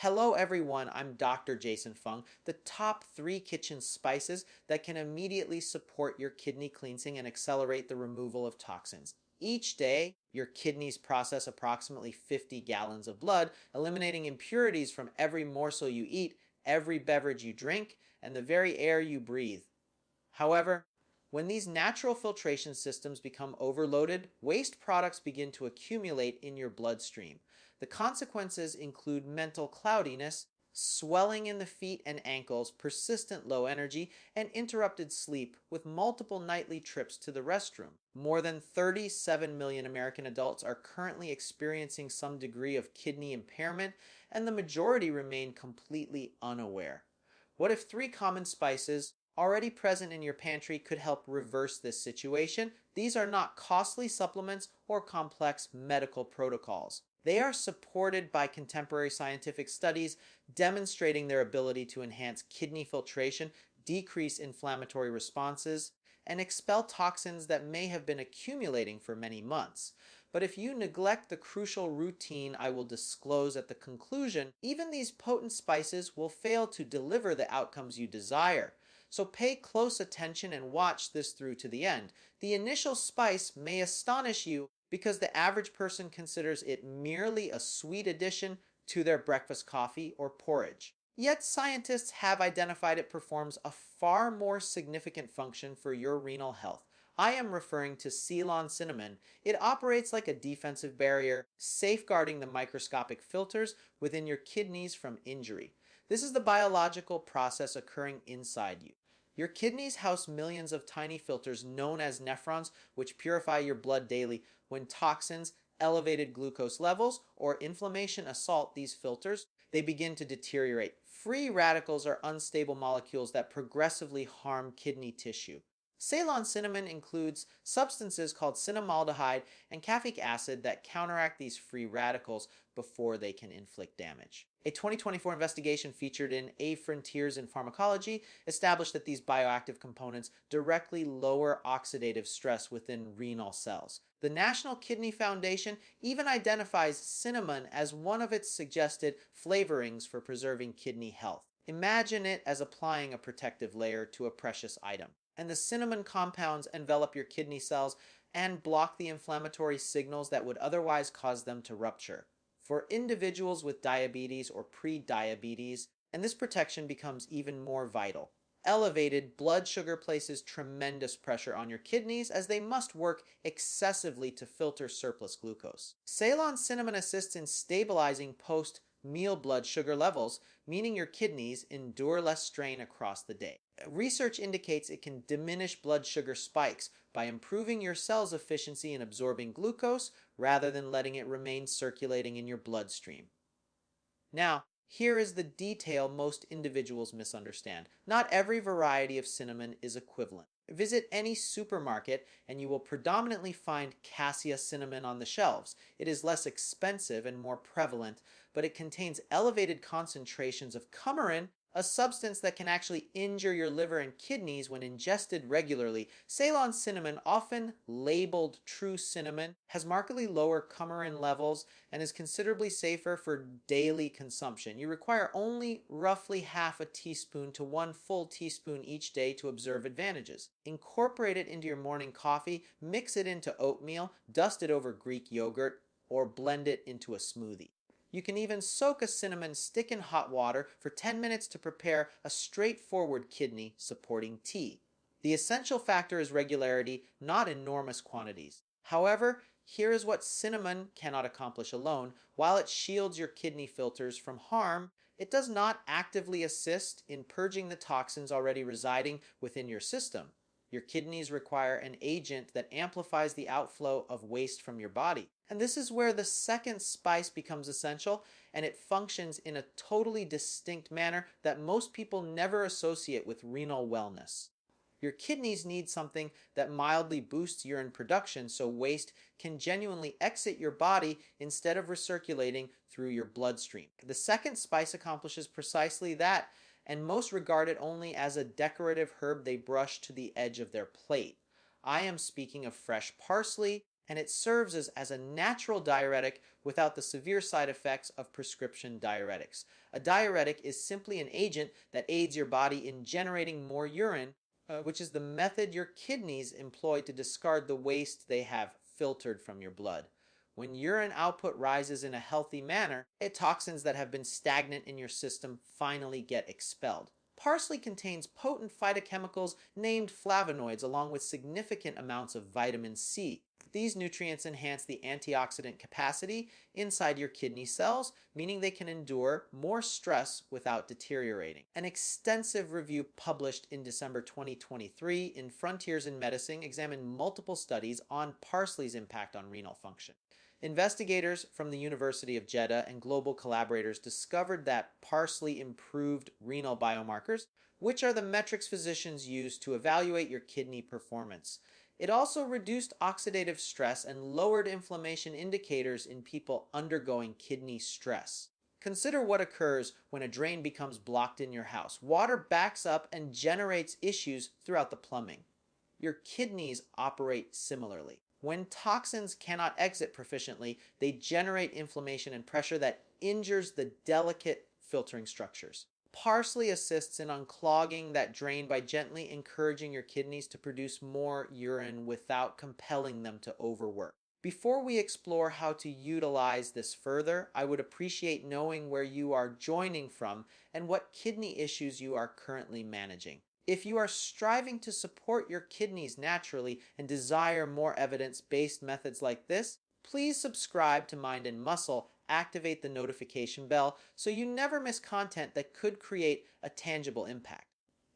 Hello everyone, I'm Dr. Jason Fung. The top 3 kitchen spices that can immediately support your kidney cleansing and accelerate the removal of toxins. Each day, your kidneys process approximately 50 gallons of blood, eliminating impurities from every morsel you eat, every beverage you drink, and the very air you breathe. However, when these natural filtration systems become overloaded, waste products begin to accumulate in your bloodstream. The consequences include mental cloudiness, swelling in the feet and ankles, persistent low energy, and interrupted sleep with multiple nightly trips to the restroom. More than 37 million American adults are currently experiencing some degree of kidney impairment, and the majority remain completely unaware. What if 3 common spices already present in your pantry could help reverse this situation? These are not costly supplements or complex medical protocols. They are supported by contemporary scientific studies demonstrating their ability to enhance kidney filtration, decrease inflammatory responses, and expel toxins that may have been accumulating for many months. But if you neglect the crucial routine I will disclose at the conclusion, even these potent spices will fail to deliver the outcomes you desire. So pay close attention and watch this through to the end. The initial spice may astonish you because the average person considers it merely a sweet addition to their breakfast coffee or porridge. Yet scientists have identified it performs a far more significant function for your renal health. I am referring to Ceylon cinnamon. It operates like a defensive barrier, safeguarding the microscopic filters within your kidneys from injury. This is the biological process occurring inside you. Your kidneys house millions of tiny filters known as nephrons, which purify your blood daily. When toxins, elevated glucose levels, or inflammation assault these filters, they begin to deteriorate. Free radicals are unstable molecules that progressively harm kidney tissue. Ceylon cinnamon includes substances called cinnamaldehyde and caffeic acid that counteract these free radicals before they can inflict damage. A 2024 investigation featured in A Frontiers in Pharmacology established that these bioactive components directly lower oxidative stress within renal cells. The National Kidney Foundation even identifies cinnamon as one of its suggested flavorings for preserving kidney health. Imagine it as applying a protective layer to a precious item. And the cinnamon compounds envelop your kidney cells and block the inflammatory signals that would otherwise cause them to rupture. For individuals with diabetes or pre-diabetes, and this protection becomes even more vital. Elevated blood sugar places tremendous pressure on your kidneys as they must work excessively to filter surplus glucose. Ceylon cinnamon assists in stabilizing post-meal blood sugar levels, meaning your kidneys endure less strain across the day. Research indicates it can diminish blood sugar spikes by improving your cells' efficiency in absorbing glucose rather than letting it remain circulating in your bloodstream. Now, here is the detail most individuals misunderstand. Not every variety of cinnamon is equivalent. Visit any supermarket and you will predominantly find cassia cinnamon on the shelves. It is less expensive and more prevalent, but it contains elevated concentrations of coumarin, a substance that can actually injure your liver and kidneys when ingested regularly. Ceylon cinnamon, often labeled true cinnamon, has markedly lower coumarin levels and is considerably safer for daily consumption. You require only roughly half a teaspoon to 1 full teaspoon each day to observe advantages. Incorporate it into your morning coffee, mix it into oatmeal, dust it over Greek yogurt, or blend it into a smoothie. You can even soak a cinnamon stick in hot water for 10 minutes to prepare a straightforward kidney supporting tea. The essential factor is regularity, not enormous quantities. However, here is what cinnamon cannot accomplish alone. While it shields your kidney filters from harm, it does not actively assist in purging the toxins already residing within your system. Your kidneys require an agent that amplifies the outflow of waste from your body. And this is where the second spice becomes essential, and it functions in a totally distinct manner that most people never associate with renal wellness. Your kidneys need something that mildly boosts urine production so waste can genuinely exit your body instead of recirculating through your bloodstream. The second spice accomplishes precisely that, and most regard it only as a decorative herb they brush to the edge of their plate. I am speaking of fresh parsley, and it serves as a natural diuretic without the severe side effects of prescription diuretics. A diuretic is simply an agent that aids your body in generating more urine, which is the method your kidneys employ to discard the waste they have filtered from your blood. When urine output rises in a healthy manner, toxins that have been stagnant in your system finally get expelled. Parsley contains potent phytochemicals named flavonoids along with significant amounts of vitamin C. These nutrients enhance the antioxidant capacity inside your kidney cells, meaning they can endure more stress without deteriorating. An extensive review published in December 2023 in Frontiers in Medicine examined multiple studies on parsley's impact on renal function. Investigators from the University of Jeddah and global collaborators discovered that parsley improved renal biomarkers, which are the metrics physicians use to evaluate your kidney performance. It also reduced oxidative stress and lowered inflammation indicators in people undergoing kidney stress. Consider what occurs when a drain becomes blocked in your house. Water backs up and generates issues throughout the plumbing. Your kidneys operate similarly. When toxins cannot exit proficiently, they generate inflammation and pressure that injures the delicate filtering structures. Parsley assists in unclogging that drain by gently encouraging your kidneys to produce more urine without compelling them to overwork. Before we explore how to utilize this further, I would appreciate knowing where you are joining from and what kidney issues you are currently managing. If you are striving to support your kidneys naturally and desire more evidence-based methods like this, please subscribe to Mind and Muscle, activate the notification bell so you never miss content that could create a tangible impact.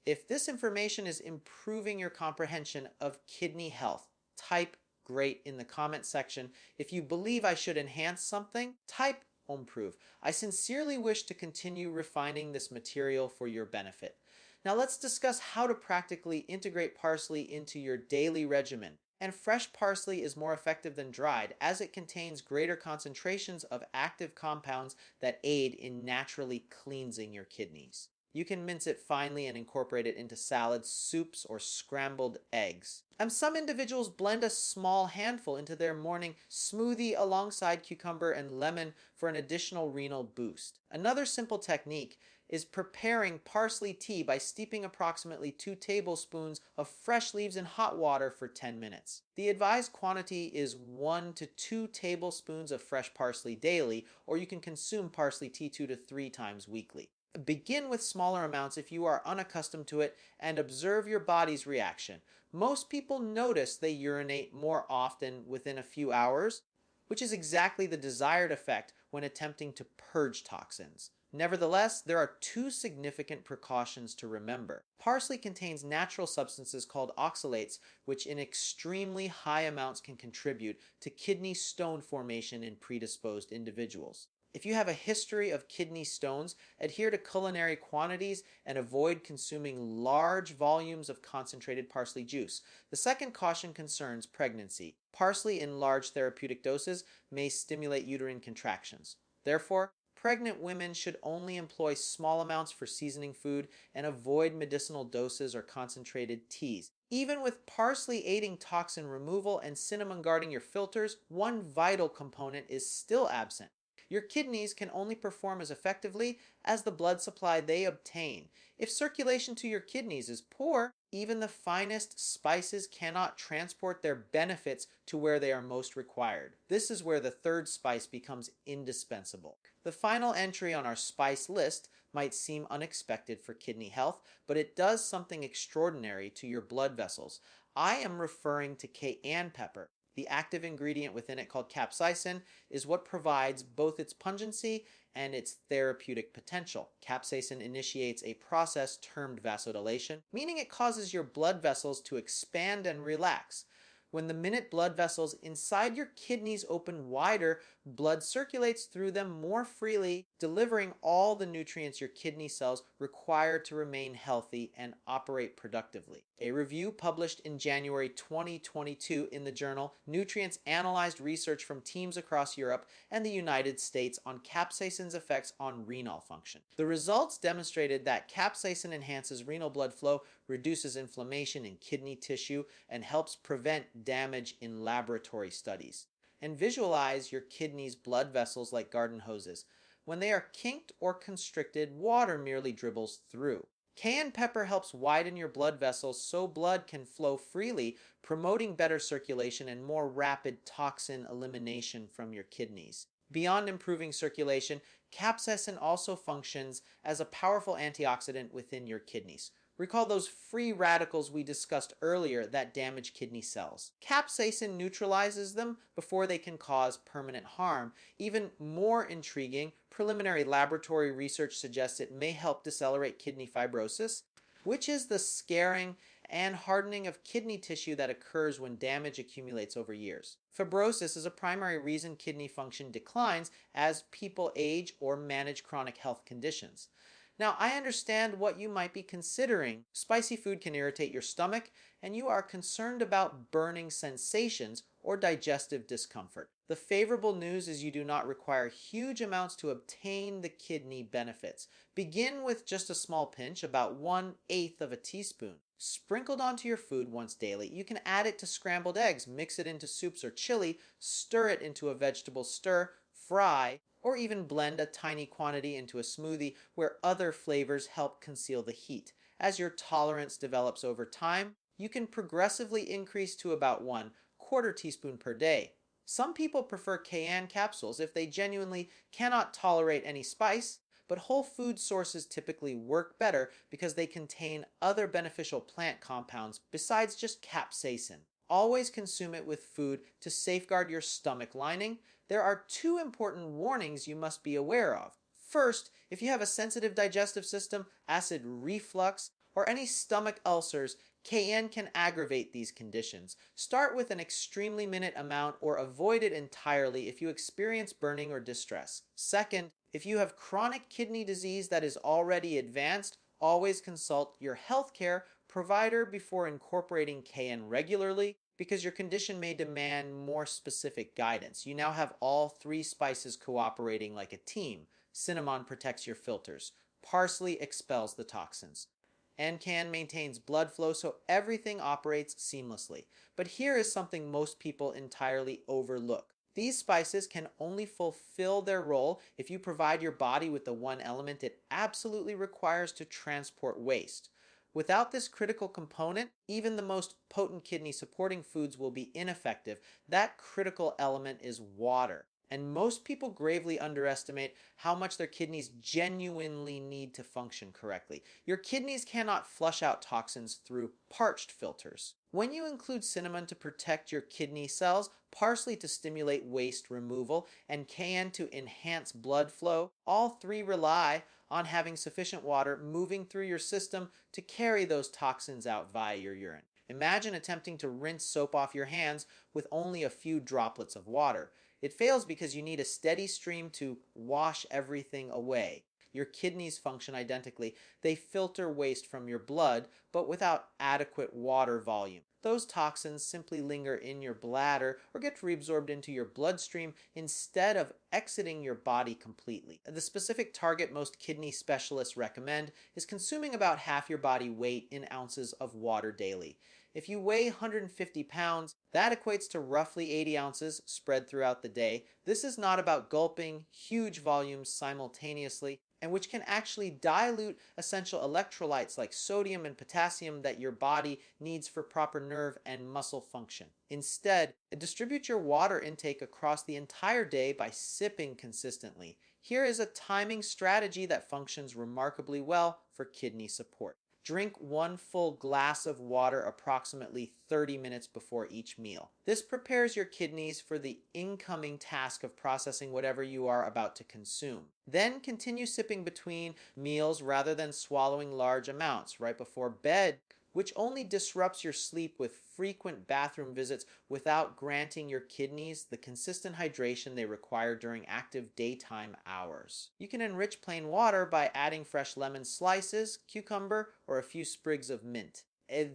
If this information is improving your comprehension of kidney health, type great in the comment section. If you believe I should enhance something, type improve. I sincerely wish to continue refining this material for your benefit. Now let's discuss how to practically integrate parsley into your daily regimen. And fresh parsley is more effective than dried as it contains greater concentrations of active compounds that aid in naturally cleansing your kidneys. You can mince it finely and incorporate it into salads, soups, or scrambled eggs. And some individuals blend a small handful into their morning smoothie alongside cucumber and lemon for an additional renal boost. Another simple technique is preparing parsley tea by steeping approximately 2 tablespoons of fresh leaves in hot water for 10 minutes. The advised quantity is 1 to 2 tablespoons of fresh parsley daily, or you can consume parsley tea 2 to 3 times weekly. Begin with smaller amounts if you are unaccustomed to it and observe your body's reaction. Most people notice they urinate more often within a few hours, which is exactly the desired effect when attempting to purge toxins. Nevertheless, there are 2 significant precautions to remember. Parsley contains natural substances called oxalates, which in extremely high amounts can contribute to kidney stone formation in predisposed individuals. If you have a history of kidney stones, adhere to culinary quantities and avoid consuming large volumes of concentrated parsley juice. The second caution concerns pregnancy. Parsley in large therapeutic doses may stimulate uterine contractions. Therefore, pregnant women should only employ small amounts for seasoning food and avoid medicinal doses or concentrated teas. Even with parsley aiding toxin removal and cinnamon guarding your filters, one vital component is still absent. Your kidneys can only perform as effectively as the blood supply they obtain. If circulation to your kidneys is poor, even the finest spices cannot transport their benefits to where they are most required. This is where the third spice becomes indispensable. The final entry on our spice list might seem unexpected for kidney health, but it does something extraordinary to your blood vessels. I am referring to cayenne pepper. The active ingredient within it, called capsaicin, is what provides both its pungency and its therapeutic potential. Capsaicin initiates a process termed vasodilation, meaning it causes your blood vessels to expand and relax. When the minute blood vessels inside your kidneys open wider, blood circulates through them more freely, delivering all the nutrients your kidney cells require to remain healthy and operate productively. A review published in January 2022 in the journal Nutrients analyzed research from teams across Europe and the United States on capsaicin's effects on renal function. The results demonstrated that capsaicin enhances renal blood flow, reduces inflammation in kidney tissue, and helps prevent damage in laboratory studies. and visualize your kidneys' blood vessels like garden hoses. When they are kinked or constricted, water merely dribbles through. Cayenne pepper helps widen your blood vessels so blood can flow freely, promoting better circulation and more rapid toxin elimination from your kidneys. Beyond improving circulation, capsaicin also functions as a powerful antioxidant within your kidneys. Recall those free radicals we discussed earlier that damage kidney cells. Capsaicin neutralizes them before they can cause permanent harm. Even more intriguing, preliminary laboratory research suggests it may help decelerate kidney fibrosis, which is the scarring and hardening of kidney tissue that occurs when damage accumulates over years. Fibrosis is a primary reason kidney function declines as people age or manage chronic health conditions. Now, I understand what you might be considering. Spicy food can irritate your stomach, and you are concerned about burning sensations or digestive discomfort. The favorable news is you do not require huge amounts to obtain the kidney benefits. Begin with just a small pinch, about 1/8 of a teaspoon. Sprinkled onto your food once daily. You can add it to scrambled eggs, mix it into soups or chili, stir it into a vegetable stir, fry, or even blend a tiny quantity into a smoothie where other flavors help conceal the heat. As your tolerance develops over time, you can progressively increase to about 1/4 teaspoon per day. Some people prefer cayenne capsules if they genuinely cannot tolerate any spice, but whole food sources typically work better because they contain other beneficial plant compounds besides just capsaicin. Always consume it with food to safeguard your stomach lining. There are two important warnings you must be aware of. First, if you have a sensitive digestive system, acid reflux, or any stomach ulcers, cayenne can aggravate these conditions. Start with an extremely minute amount or avoid it entirely if you experience burning or distress. Second, if you have chronic kidney disease that is already advanced, always consult your healthcare provider before incorporating cayenne regularly, because your condition may demand more specific guidance. You now have all three spices cooperating like a team. Cinnamon protects your filters. Parsley expels the toxins. And cayenne maintains blood flow so everything operates seamlessly. But here is something most people entirely overlook. These spices can only fulfill their role if you provide your body with the one element it absolutely requires to transport waste. Without this critical component, even the most potent kidney supporting foods will be ineffective. That critical element is water. And most people gravely underestimate how much their kidneys genuinely need to function correctly. Your kidneys cannot flush out toxins through parched filters. When you include cinnamon to protect your kidney cells, parsley to stimulate waste removal, and cayenne to enhance blood flow, all three rely on having sufficient water moving through your system to carry those toxins out via your urine. Imagine attempting to rinse soap off your hands with only a few droplets of water. It fails because you need a steady stream to wash everything away. Your kidneys function identically. They filter waste from your blood, but without adequate water volume. Those toxins simply linger in your bladder or get reabsorbed into your bloodstream instead of exiting your body completely. The specific target most kidney specialists recommend is consuming about half your body weight in ounces of water daily. If you weigh 150 pounds, that equates to roughly 80 ounces spread throughout the day. This is not about gulping huge volumes simultaneously, and which can actually dilute essential electrolytes like sodium and potassium that your body needs for proper nerve and muscle function. Instead, distribute your water intake across the entire day by sipping consistently. Here is a timing strategy that functions remarkably well for kidney support. Drink 1 full glass of water approximately 30 minutes before each meal. This prepares your kidneys for the incoming task of processing whatever you are about to consume. Then continue sipping between meals rather than swallowing large amounts right before bed, which only disrupts your sleep with frequent bathroom visits without granting your kidneys the consistent hydration they require during active daytime hours. You can enrich plain water by adding fresh lemon slices, cucumber, or a few sprigs of mint.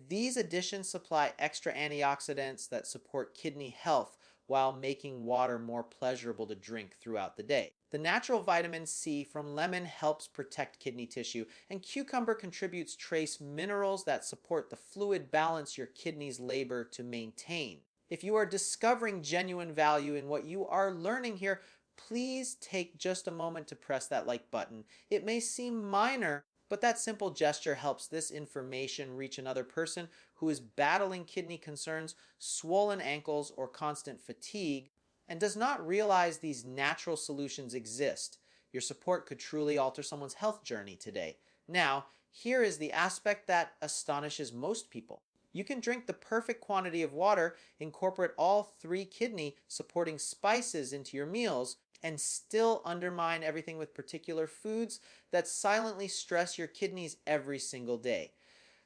These additions supply extra antioxidants that support kidney health while making water more pleasurable to drink throughout the day. The natural vitamin C from lemon helps protect kidney tissue, and cucumber contributes trace minerals that support the fluid balance your kidneys labor to maintain. If you are discovering genuine value in what you are learning here, please take just a moment to press that like button. It may seem minor, but that simple gesture helps this information reach another person who is battling kidney concerns, swollen ankles, or constant fatigue, and does not realize these natural solutions exist. Your support could truly alter someone's health journey today. Now, here is the aspect that astonishes most people. You can drink the perfect quantity of water, incorporate all 3 kidney supporting spices into your meals, and still undermine everything with particular foods that silently stress your kidneys every single day.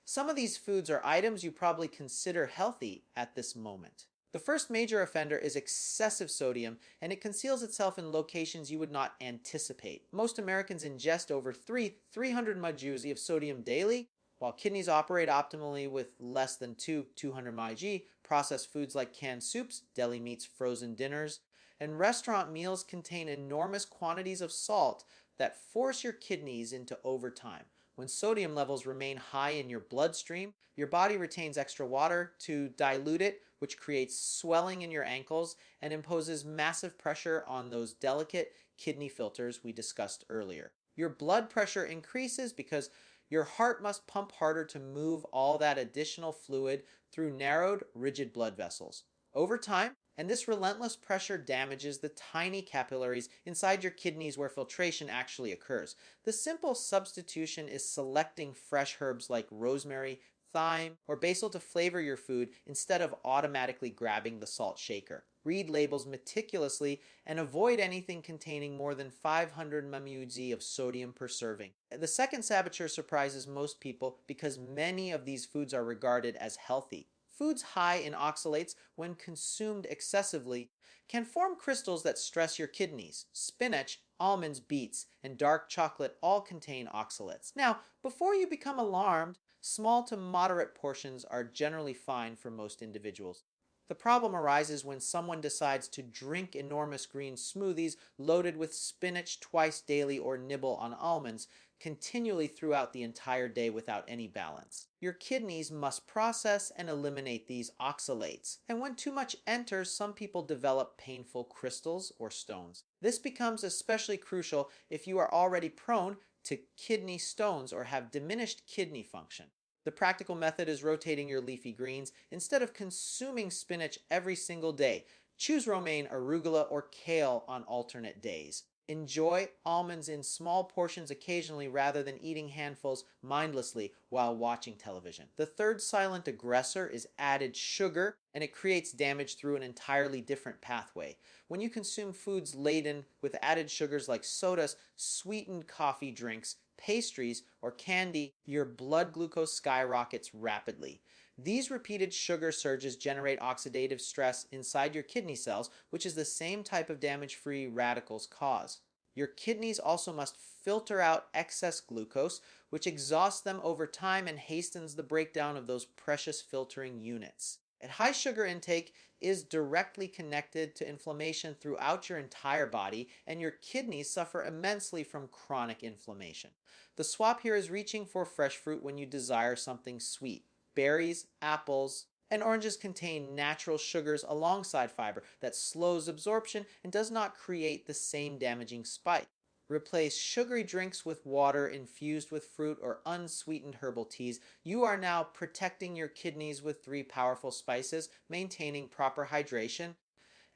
Some of these foods are items you probably consider healthy at this moment. The first major offender is excessive sodium, and it conceals itself in locations you would not anticipate. Most Americans ingest over 300 mg of sodium daily, while kidneys operate optimally with less than 200 mg. Processed foods like canned soups, deli meats, frozen dinners, and restaurant meals contain enormous quantities of salt that force your kidneys into overtime. When sodium levels remain high in your bloodstream, your body retains extra water to dilute it, which creates swelling in your ankles and imposes massive pressure on those delicate kidney filters we discussed earlier. Your blood pressure increases because your heart must pump harder to move all that additional fluid through narrowed, rigid blood vessels. Over time, and this relentless pressure damages the tiny capillaries inside your kidneys where filtration actually occurs. The simple substitution is selecting fresh herbs like rosemary, thyme, or basil to flavor your food instead of automatically grabbing the salt shaker. Read labels meticulously and avoid anything containing more than 500 mg of sodium per serving. The second saboteur surprises most people because many of these foods are regarded as healthy. Foods high in oxalates, when consumed excessively, can form crystals that stress your kidneys. Spinach, almonds, beets, and dark chocolate all contain oxalates. Now, before you become alarmed, small to moderate portions are generally fine for most individuals. The problem arises when someone decides to drink enormous green smoothies loaded with spinach twice daily or nibble on almonds continually throughout the entire day without any balance. Your kidneys must process and eliminate these oxalates, and when too much enters, some people develop painful crystals or stones. This becomes especially crucial if you are already prone to kidney stones or have diminished kidney function. The practical method is rotating your leafy greens. Instead of consuming spinach every single day, choose romaine, arugula, or kale on alternate days. Enjoy almonds in small portions occasionally rather than eating handfuls mindlessly while watching television. The third silent aggressor is added sugar, and it creates damage through an entirely different pathway. When you consume foods laden with added sugars like sodas, sweetened coffee drinks, pastries, or candy, your blood glucose skyrockets rapidly. These repeated sugar surges generate oxidative stress inside your kidney cells, which is the same type of damage-free radicals cause. Your kidneys also must filter out excess glucose, which exhausts them over time and hastens the breakdown of those precious filtering units. And high sugar intake is directly connected to inflammation throughout your entire body, and your kidneys suffer immensely from chronic inflammation. The swap here is reaching for fresh fruit when you desire something sweet. Berries, apples, and oranges contain natural sugars alongside fiber that slows absorption and does not create the same damaging spike. Replace sugary drinks with water infused with fruit or unsweetened herbal teas. You are now protecting your kidneys with 3 powerful spices, maintaining proper hydration,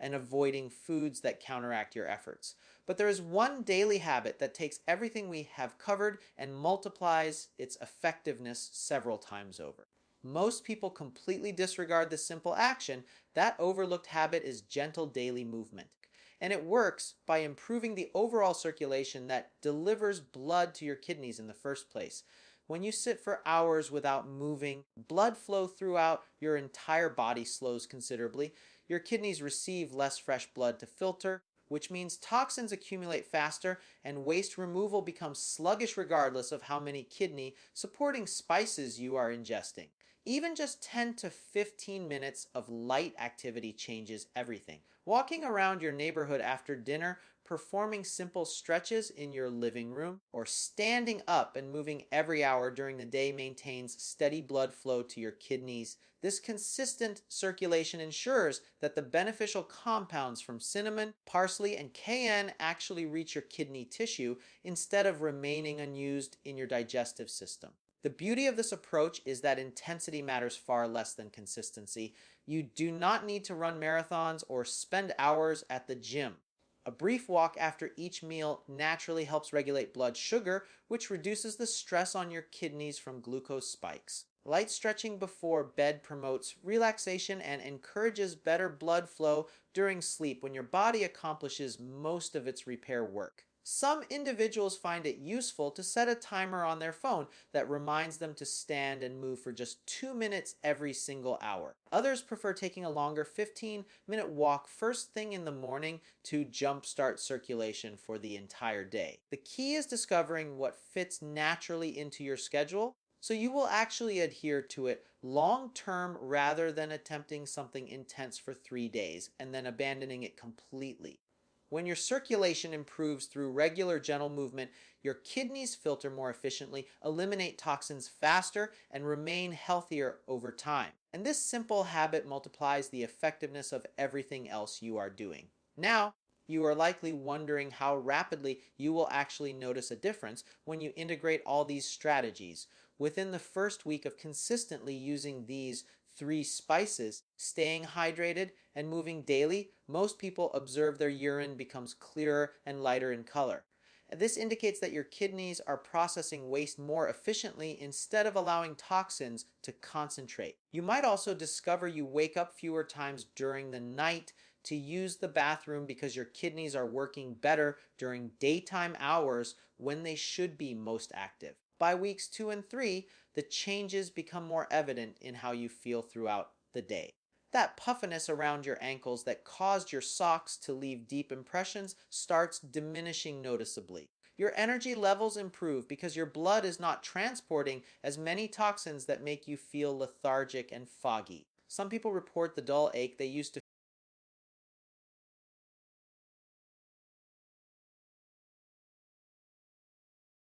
and avoiding foods that counteract your efforts. But there is one daily habit that takes everything we have covered and multiplies its effectiveness several times over. Most people completely disregard this simple action. That overlooked habit is gentle daily movement. And it works by improving the overall circulation that delivers blood to your kidneys in the first place. When you sit for hours without moving, blood flow throughout your entire body slows considerably. Your kidneys receive less fresh blood to filter, which means toxins accumulate faster and waste removal becomes sluggish regardless of how many kidney supporting spices you are ingesting. Even just 10 to 15 minutes of light activity changes everything. Walking around your neighborhood after dinner performing simple stretches in your living room, or standing up and moving every hour during the day maintains steady blood flow to your kidneys. This consistent circulation ensures that the beneficial compounds from cinnamon, parsley, and cayenne actually reach your kidney tissue instead of remaining unused in your digestive system. The beauty of this approach is that intensity matters far less than consistency. You do not need to run marathons or spend hours at the gym. A brief walk after each meal naturally helps regulate blood sugar, which reduces the stress on your kidneys from glucose spikes. Light stretching before bed promotes relaxation and encourages better blood flow during sleep when your body accomplishes most of its repair work. Some individuals find it useful to set a timer on their phone that reminds them to stand and move for just 2 minutes every single hour. Others prefer taking a longer 15-minute walk first thing in the morning to jumpstart circulation for the entire day. The key is discovering what fits naturally into your schedule, so you will actually adhere to it long term rather than attempting something intense for 3 days and then abandoning it completely. When your circulation improves through regular gentle movement, your kidneys filter more efficiently, eliminate toxins faster, and remain healthier over time. And this simple habit multiplies the effectiveness of everything else you are doing. Now, you are likely wondering how rapidly you will actually notice a difference when you integrate all these strategies. Within the first week of consistently using these 3 spices, staying hydrated, and moving daily, most people observe their urine becomes clearer and lighter in color. This indicates that your kidneys are processing waste more efficiently instead of allowing toxins to concentrate. You might also discover you wake up fewer times during the night to use the bathroom because your kidneys are working better during daytime hours when they should be most active. By weeks 2 and 3, the changes become more evident in how you feel throughout the day. That puffiness around your ankles that caused your socks to leave deep impressions starts diminishing noticeably. Your energy levels improve because your blood is not transporting as many toxins that make you feel lethargic and foggy. Some people report the dull ache they used to